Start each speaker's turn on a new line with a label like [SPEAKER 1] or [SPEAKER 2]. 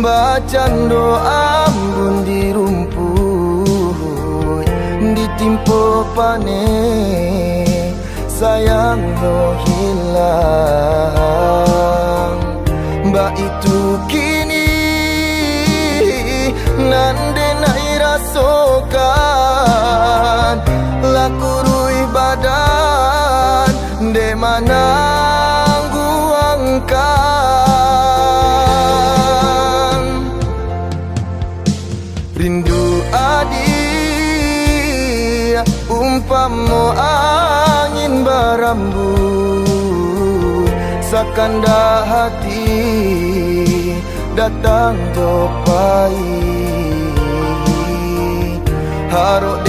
[SPEAKER 1] Bacaan doa embun di rumput, ditimpa panen, sayang no hilang. Mbak itu kini nande nai rasokan, laku rui badan de mana guangkan. Rindu adik umpama angin berambut, sakanda hati datang topai haruk